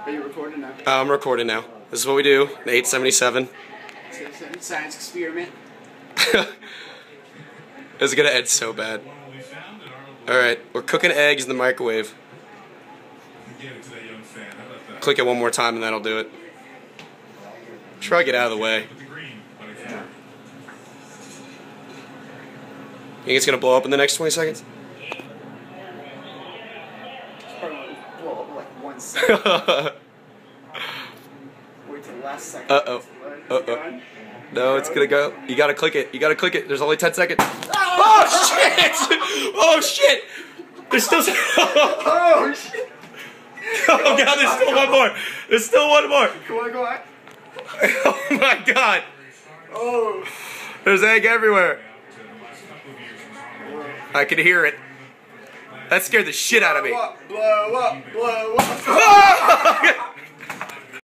Are you recording now? I'm recording now. This is what we do. 877. Science experiment. It's gonna end so bad. Alright, we're cooking eggs in the microwave. Click it one more time and that'll do it. Try to get out of the way. You think it's gonna blow up in the next 20 seconds? It's probably gonna blow up in like 1 second. Wait till the last second. Uh-oh. No, it's gonna go. You gotta click it. You gotta click it. There's only 10 seconds. Oh shit! Oh shit! There's still. Oh shit! Oh god, there's still one more. There's still one more. Come on, go on. Oh my god. Oh. There's egg everywhere. I can hear it. That scared the shit out of me. Blow up, blow up, blow up.